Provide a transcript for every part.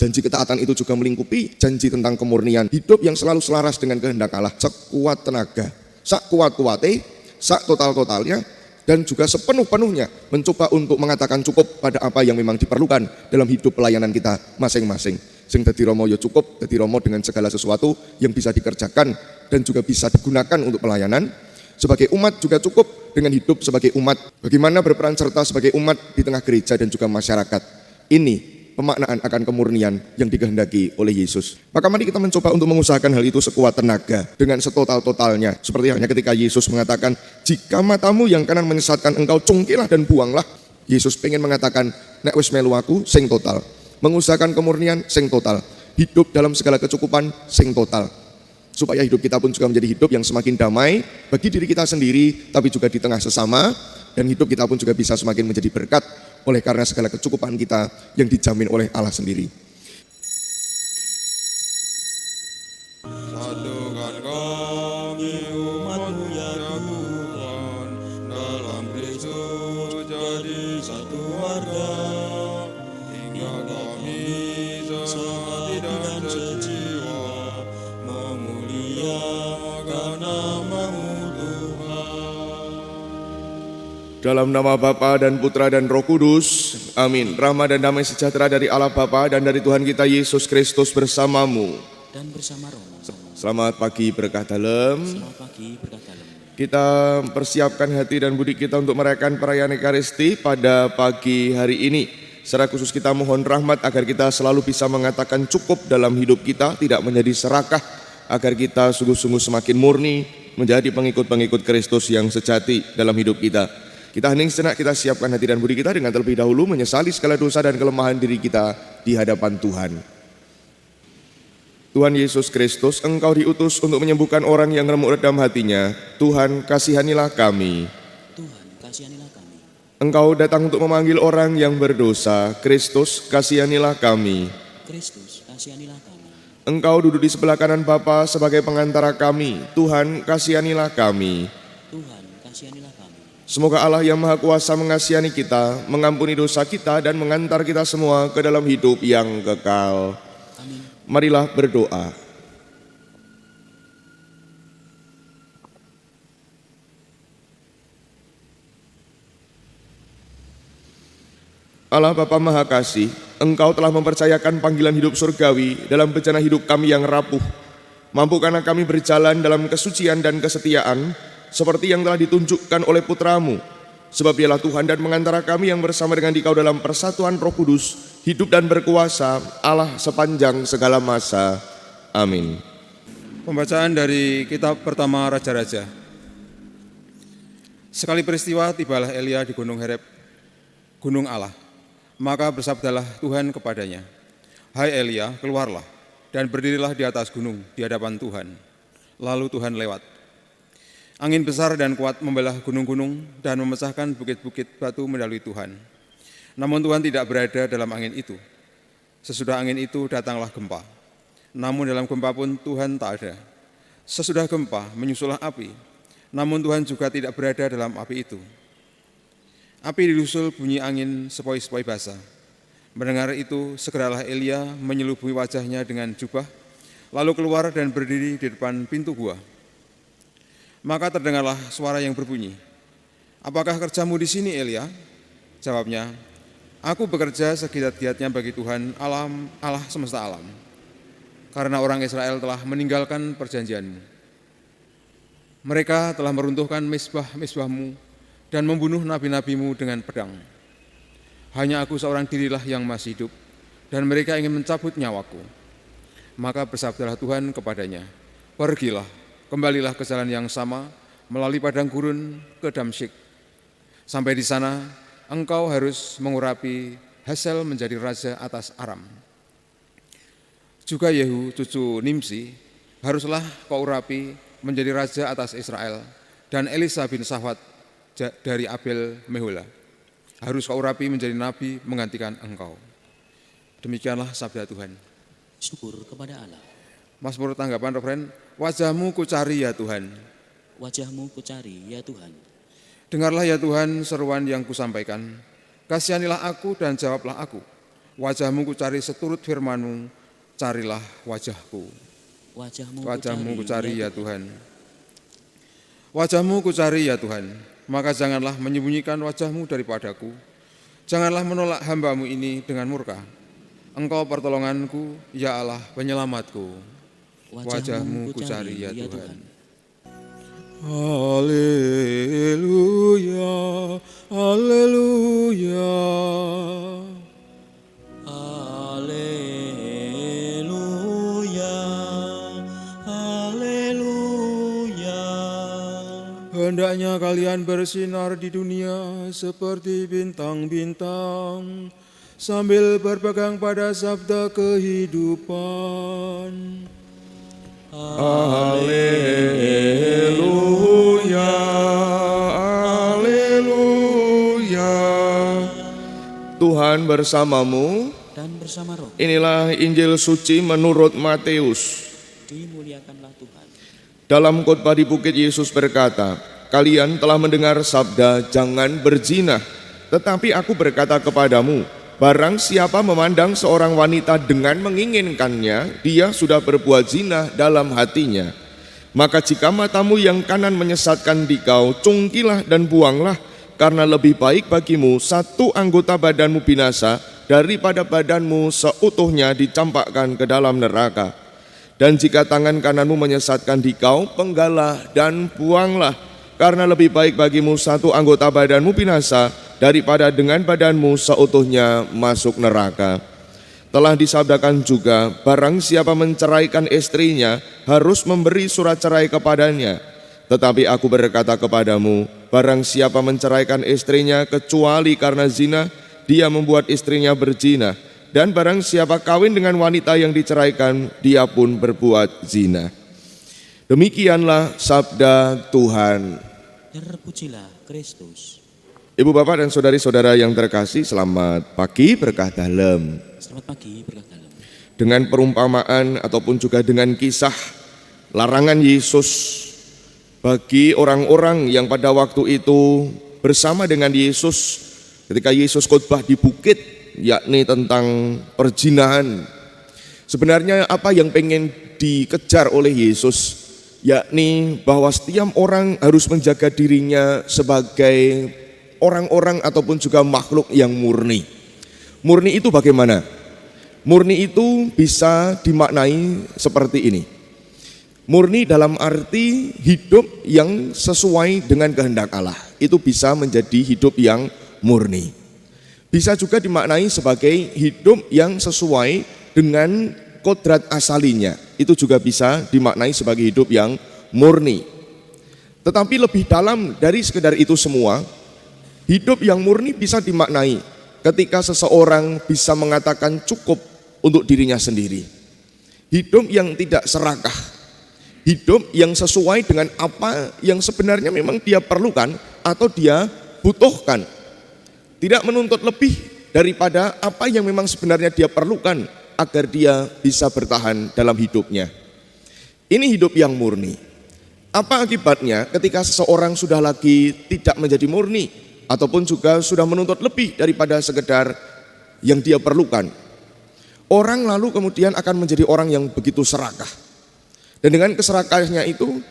Janji ketaatan itu juga melingkupi janji tentang kemurnian hidup yang selalu selaras dengan kehendak Allah, sekuat tenaga, sak kuat-kuate, sak total-totalnya, dan juga sepenuh-penuhnya mencoba untuk mengatakan cukup pada apa yang memang diperlukan dalam hidup pelayanan kita masing-masing. Sing dadi Romo ya cukup, dadi Romo dengan segala sesuatu yang bisa dikerjakan dan juga bisa digunakan untuk pelayanan. Sebagai umat juga cukup dengan hidup sebagai umat. Bagaimana berperan serta sebagai umat di tengah gereja dan juga masyarakat. Ini pemaknaan akan kemurnian yang dikehendaki oleh Yesus. Maka mari kita mencoba untuk mengusahakan hal itu sekuat tenaga, dengan setotal-totalnya. Seperti halnya ketika Yesus mengatakan, jika matamu yang kanan menyesatkan engkau, cungkilah dan buanglah. Yesus pengen mengatakan, nek wis melu aku sing total. Mengusahakan kemurnian sing total. Hidup dalam segala kecukupan sing total. Supaya hidup kita pun juga menjadi hidup yang semakin damai bagi diri kita sendiri, tapi juga di tengah sesama, dan hidup kita pun juga bisa semakin menjadi berkat oleh karena segala kecukupan kita yang dijamin oleh Allah sendiri. Satukan kami umat-Mu ya Tuhan, dalam Kristus jadi satu warga, hingga kami sehati dan sejiwa memuliakan nama-Mu Tuhan. Dalam nama Bapa dan Putra dan Roh Kudus, amin. Rahmat dan damai sejahtera dari Allah Bapa dan dari Tuhan kita Yesus Kristus bersamamu. Dan bersama Romo. Selamat pagi berkah dalam. Selamat pagi berkah dalam. Kita persiapkan hati dan budi kita untuk merayakan perayaan Ekaristi pada pagi hari ini. Secara khusus kita mohon rahmat agar kita selalu bisa mengatakan cukup dalam hidup kita, tidak menjadi serakah, agar kita sungguh-sungguh semakin murni menjadi pengikut-pengikut Kristus yang sejati dalam hidup kita. Kita hening sejenak, kita siapkan hati dan budi kita dengan terlebih dahulu menyesali segala dosa dan kelemahan diri kita di hadapan Tuhan. Tuhan Yesus Kristus, Engkau diutus untuk menyembuhkan orang yang remuk redam hatinya. Tuhan, kasihanilah kami. Tuhan, kasihanilah kami. Engkau datang untuk memanggil orang yang berdosa. Kristus, kasihanilah kami. Kristus, kasihanilah kami. Engkau duduk di sebelah kanan Bapa sebagai pengantara kami. Tuhan, kasihanilah kami. Tuhan, kasihanilah kami. Semoga Allah yang Maha Kuasa mengasihi kita, mengampuni dosa kita, dan mengantar kita semua ke dalam hidup yang kekal. Amin. Marilah berdoa. Allah Bapa Maha Kasih, Engkau telah mempercayakan panggilan hidup surgawi dalam bencana hidup kami yang rapuh. Mampukanlah kami berjalan dalam kesucian dan kesetiaan, seperti yang telah ditunjukkan oleh Putramu. Sebab Dialah Tuhan dan mengantara kami yang bersama dengan Dikau dalam persatuan Roh Kudus, hidup dan berkuasa, Allah sepanjang segala masa. Amin. Pembacaan dari kitab pertama Raja-Raja. Sekali peristiwa tibalah Elia di Gunung Horeb, gunung Allah. Maka bersabdalah Tuhan kepadanya, "Hai Elia, keluarlah dan berdirilah di atas gunung di hadapan Tuhan." Lalu Tuhan lewat. Angin besar dan kuat membelah gunung-gunung dan memecahkan bukit-bukit batu melalui Tuhan. Namun Tuhan tidak berada dalam angin itu. Sesudah angin itu datanglah gempa. Namun dalam gempa pun Tuhan tak ada. Sesudah gempa menyusullah api. Namun Tuhan juga tidak berada dalam api itu. Api didusul bunyi angin sepoi-sepoi basah. Mendengar itu segeralah Elia menyelubungi wajahnya dengan jubah, lalu keluar dan berdiri di depan pintu gua. Maka terdengarlah suara yang berbunyi, "Apakah kerjamu di sini, Elia?" Jawabnya, "Aku bekerja segiat-giatnya bagi Tuhan Allah semesta alam, karena orang Israel telah meninggalkan perjanjianmu. Mereka telah meruntuhkan misbah-misbahmu dan membunuh nabi-nabimu dengan pedang. Hanya aku seorang dirilah yang masih hidup, dan mereka ingin mencabut nyawaku." Maka bersabdalah Tuhan kepadanya, "Pergilah, kembalilah ke jalan yang sama melalui padang gurun ke Damsyik. Sampai di sana engkau harus mengurapi Hazael menjadi raja atas Aram. Juga Yehu cucu Nimsi haruslah kau urapi menjadi raja atas Israel, dan Elisa bin Safat dari Abel Mehola harus kau urapi menjadi nabi menggantikan engkau." Demikianlah sabda Tuhan. Syukur kepada Allah. Mazmur tanggapan referen, "Wajahmu kucari ya Tuhan." Wajahmu kucari ya Tuhan. Dengarlah ya Tuhan seruan yang kusampaikan. Kasihanilah aku dan jawablah aku. Wajahmu ku cari seturut firman-Mu, carilah wajahku. Wajahmu Ku cari ya Tuhan. Wajahmu ku cari ya Tuhan, maka janganlah menyembunyikan wajahmu daripadaku. Janganlah menolak hamba-Mu ini dengan murka. Engkau pertolonganku, ya Allah penyelamatku. Wajahmu ku cari ya Tuhan. Haleluya, haleluya. Haleluya, haleluya. Hendaknya kalian bersinar di dunia seperti bintang-bintang, sambil berpegang pada sabda kehidupan. Haleluya, haleluya. Tuhan bersamamu. Dan bersama roh, Inilah Injil suci menurut Matius. dimuliakanlah Tuhan. Dalam khotbah di bukit Yesus berkata, kalian telah mendengar sabda jangan berzina. Tetapi aku berkata kepadamu, barang siapa memandang seorang wanita dengan menginginkannya, dia sudah berbuat zina dalam hatinya. Maka jika matamu yang kanan menyesatkan dikau, cungkilah dan buanglah, karena lebih baik bagimu satu anggota badanmu binasa daripada badanmu seutuhnya dicampakkan ke dalam neraka. Dan jika tangan kananmu menyesatkan dikau, penggalah dan buanglah, karena lebih baik bagimu satu anggota badanmu binasa daripada dengan badanmu seutuhnya masuk neraka. Telah disabdakan juga, barang siapa menceraikan istrinya harus memberi surat cerai kepadanya. Tetapi aku berkata kepadamu, barang siapa menceraikan istrinya kecuali karena zina, dia membuat istrinya berzina. Dan barang siapa kawin dengan wanita yang diceraikan, dia pun berbuat zina. Demikianlah sabda Tuhan. Terpujilah Kristus. Ibu bapak dan saudari-saudara yang terkasih, selamat pagi berkah dalam. Selamat pagi, berkah dalam. Dengan perumpamaan ataupun juga dengan kisah larangan Yesus bagi orang-orang yang pada waktu itu bersama dengan Yesus ketika Yesus khotbah di bukit, yakni tentang perzinahan. Sebenarnya apa yang pengen dikejar oleh Yesus, yakni bahwa setiap orang harus menjaga dirinya sebagai orang-orang ataupun juga makhluk yang murni. Murni itu bagaimana? Murni itu bisa dimaknai seperti ini. Murni dalam arti hidup yang sesuai dengan kehendak Allah. Itu bisa menjadi hidup yang murni. Bisa juga dimaknai sebagai hidup yang sesuai dengan kodrat asalinya. Itu juga bisa dimaknai sebagai hidup yang murni. Tetapi lebih dalam dari sekedar itu semua, hidup yang murni bisa dimaknai ketika seseorang bisa mengatakan cukup untuk dirinya sendiri. Hidup yang tidak serakah, hidup yang sesuai dengan apa yang sebenarnya memang dia perlukan atau dia butuhkan. Tidak menuntut lebih daripada apa yang memang sebenarnya dia perlukan agar dia bisa bertahan dalam hidupnya. Ini hidup yang murni. Apa akibatnya ketika seseorang sudah lagi tidak menjadi murni ataupun juga sudah menuntut lebih daripada sekedar yang dia perlukan? Orang lalu kemudian akan menjadi orang yang begitu serakah. Dan dengan keserakahannya itu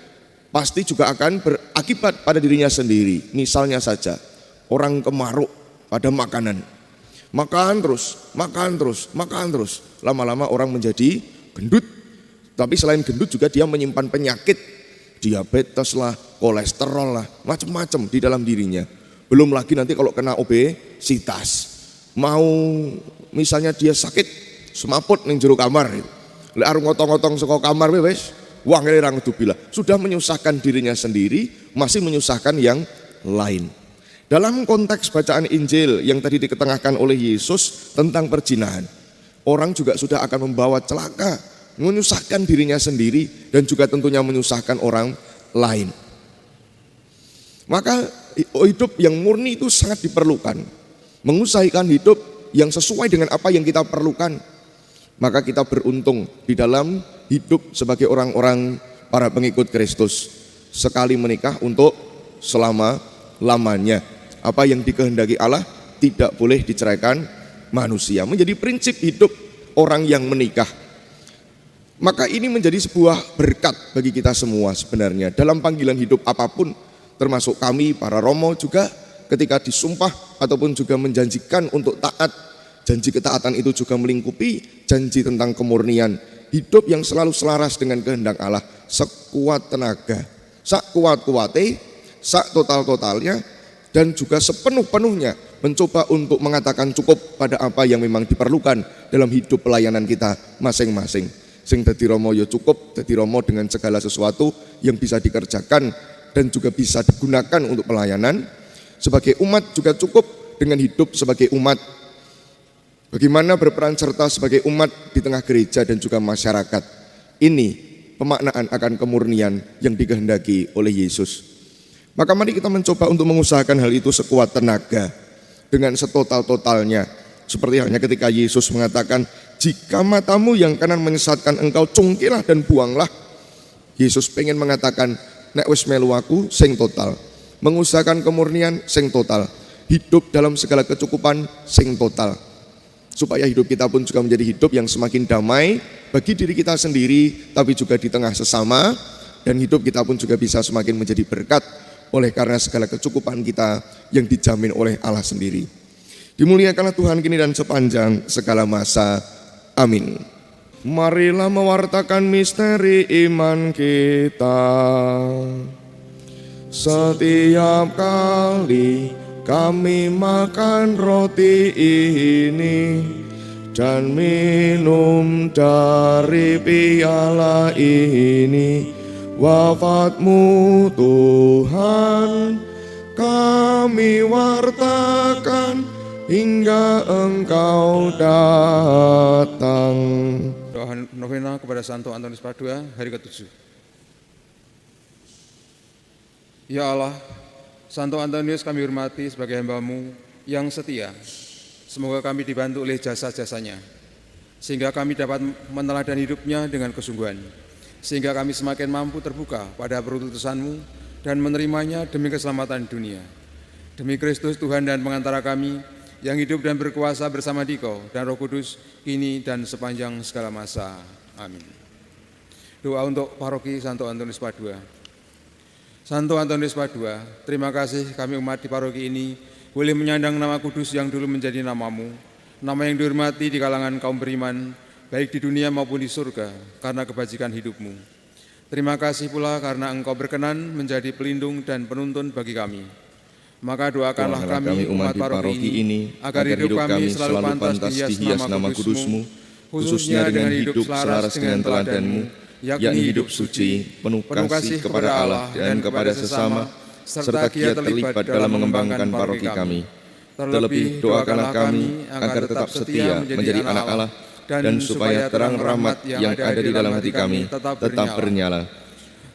pasti juga akan berakibat pada dirinya sendiri. Misalnya saja orang kemaruk pada makanan. Makan terus, makan terus, makan terus. Lama-lama orang menjadi gendut. Tapi selain gendut juga dia menyimpan penyakit, diabetes lah, kolesterol lah, macam-macam di dalam dirinya. Belum lagi nanti kalau kena obesitas. Mau misalnya dia sakit, semaput ning jero kamar. Lek arep ngotong-ngotong saka kamar wis wah ngene ra ngedubila. Sudah menyusahkan dirinya sendiri, masih menyusahkan yang lain. Dalam konteks bacaan Injil yang tadi diketengahkan oleh Yesus tentang perzinahan, orang juga sudah akan membawa celaka, menyusahkan dirinya sendiri dan juga tentunya menyusahkan orang lain. Maka hidup yang murni itu sangat diperlukan. Mengusahakan hidup yang sesuai dengan apa yang kita perlukan. Maka kita beruntung di dalam hidup sebagai orang-orang para pengikut Kristus. Sekali menikah untuk selama-lamanya. Apa yang dikehendaki Allah tidak boleh diceraikan manusia, menjadi prinsip hidup orang yang menikah. Maka ini menjadi sebuah berkat bagi kita semua sebenarnya dalam panggilan hidup apapun, termasuk kami para romo juga ketika disumpah ataupun juga menjanjikan untuk taat. Janji ketaatan itu juga melingkupi janji tentang kemurnian hidup yang selalu selaras dengan kehendak Allah, sekuat tenaga, sak kuat-kuate, sak total-totalnya, dan juga sepenuh-penuhnya mencoba untuk mengatakan cukup pada apa yang memang diperlukan dalam hidup pelayanan kita masing-masing. Sing dadi romo ya cukup, dadi romo dengan segala sesuatu yang bisa dikerjakan dan juga bisa digunakan untuk pelayanan. Sebagai umat juga cukup dengan hidup sebagai umat. Bagaimana berperan serta sebagai umat di tengah gereja dan juga masyarakat. Ini pemaknaan akan kemurnian yang dikehendaki oleh Yesus. Maka mari kita mencoba untuk mengusahakan hal itu sekuat tenaga, dengan setotal-totalnya. Seperti halnya ketika Yesus mengatakan, jika matamu yang kanan menyesatkan engkau, cungkilah dan buanglah. Yesus pengen mengatakan, nek wis melu aku sing total, mengusahakan kemurnian sing total, hidup dalam segala kecukupan sing total, supaya hidup kita pun juga menjadi hidup yang semakin damai bagi diri kita sendiri, tapi juga di tengah sesama, dan hidup kita pun juga bisa semakin menjadi berkat oleh karena segala kecukupan kita yang dijamin oleh Allah sendiri. Dimuliakanlah Tuhan kini dan sepanjang segala masa. Amin. Marilah mewartakan misteri iman kita. Setiap kali kami makan roti ini dan minum dari piala ini, wafatmu Tuhan kami wartakan hingga engkau datang. Doa novena kepada Santo Antonius Padua hari ke-7. Ya Allah, Santo Antonius kami hormati sebagai hamba-Mu yang setia. Semoga kami dibantu oleh jasa-jasanya, sehingga kami dapat meneladani hidupnya dengan kesungguhan, sehingga kami semakin mampu terbuka pada perutusan-Mu dan menerimanya demi keselamatan dunia. Demi Kristus Tuhan dan pengantara kami, yang hidup dan berkuasa bersama Dikau dan Roh Kudus, kini dan sepanjang segala masa. Amin. Doa untuk paroki Santo Antonius Padua. Santo Antonius Padua, terima kasih kami umat di paroki ini boleh menyandang nama kudus yang dulu menjadi namamu, nama yang dihormati di kalangan kaum beriman, baik di dunia maupun di surga, karena kebajikan hidupmu. Terima kasih pula karena Engkau berkenan menjadi pelindung dan penuntun bagi kami. Maka doakanlah kami umat paroki ini, agar hidup kami selalu pantas dihias nama kudus-Mu, khususnya dengan hidup selaras dengan teladan-Mu, yakni hidup suci, penuh kasih kepada Allah dan kepada sesama, serta giat terlibat dalam mengembangkan paroki kami. Terlebih doakanlah kami agar tetap setia menjadi anak Allah, dan supaya terang rahmat yang ada di dalam hati kami tetap bernyala.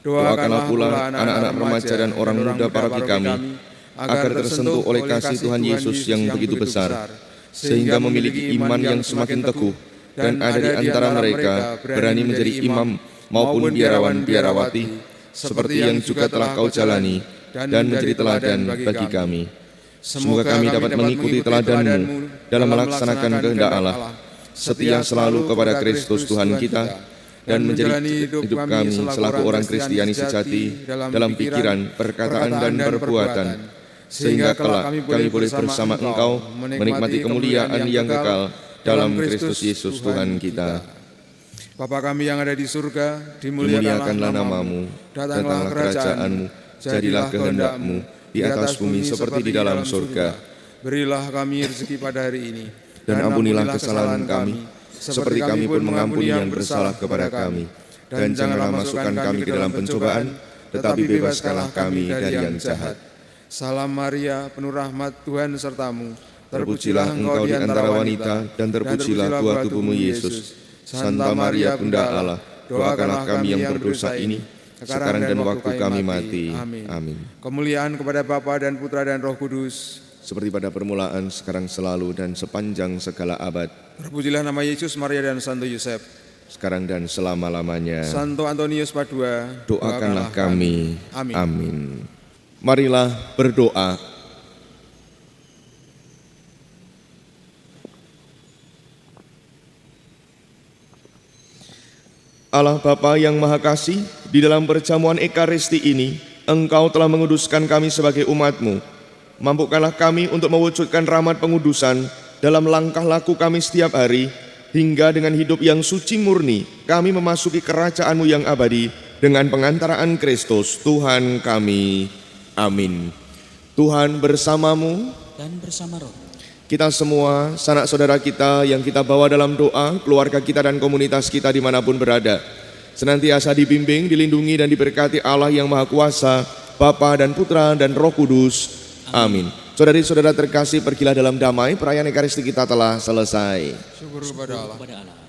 Doakanlah pula anak-anak remaja dan orang muda paroki kami, agar tersentuh oleh kasih Tuhan Yesus yang begitu besar, sehingga memiliki iman yang semakin teguh, dan ada di antara mereka berani menjadi imam maupun biarawan-biarawati, seperti yang juga telah Kau jalani, dan menjadi teladan bagi kami. Semoga kami dapat mengikuti teladan-Mu dalam melaksanakan kehendak Allah, setia selalu kepada Kristus Tuhan kita, dan menjadi hidup kami selaku orang Kristiani sejati dalam pikiran, perkataan, dan perbuatan, sehingga kelak kami boleh bersama Engkau menikmati kemuliaan yang kekal dalam Kristus Yesus Tuhan kita. Bapa kami yang ada di surga, dimuliakanlah nama-Mu, datanglah kerajaan-Mu, jadilah kehendak-Mu di atas bumi seperti di dalam surga. Berilah kami rezeki pada hari ini, dan ampunilah kesalahan kami, seperti kami pun mengampuni yang bersalah kepada kami. Dan janganlah masukkan kami ke dalam pencobaan, tetapi bebaskanlah kami dari yang jahat. Salam Maria, penuh rahmat, Tuhan sertamu. Terpujilah engkau di antara wanita, dan terpujilah buah tubuhmu Yesus. Santa Maria Bunda Allah, doakanlah kami yang berdosa ini, sekarang dan waktu kami mati. Amin. Kemuliaan kepada Bapa dan Putra dan Roh Kudus, seperti pada permulaan, sekarang, selalu, dan sepanjang segala abad. Terpujilah nama Yesus, Maria, dan Santo Yosef, sekarang dan selama-lamanya. Santo Antonius Padua, doakanlah kami. Amin. Marilah berdoa. Allah Bapa yang Maha Kasih, di dalam perjamuan Ekaristi ini, Engkau telah menguduskan kami sebagai umat-Mu. Mampukanlah kami untuk mewujudkan rahmat pengudusan dalam langkah laku kami setiap hari, hingga dengan hidup yang suci murni, kami memasuki kerajaan-Mu yang abadi dengan pengantaraan Kristus, Tuhan kami. Amin. Tuhan bersamamu. Dan bersama roh. Kita semua, sanak saudara kita yang kita bawa dalam doa, keluarga kita dan komunitas kita dimanapun berada, senantiasa dibimbing, dilindungi dan diberkati Allah yang Maha Kuasa, Bapa dan Putra dan Roh Kudus. Amin. Saudari-saudara terkasih, pergilah dalam damai, perayaan Ekaristi kita telah selesai. Syukur kepada Allah. Kepada Allah.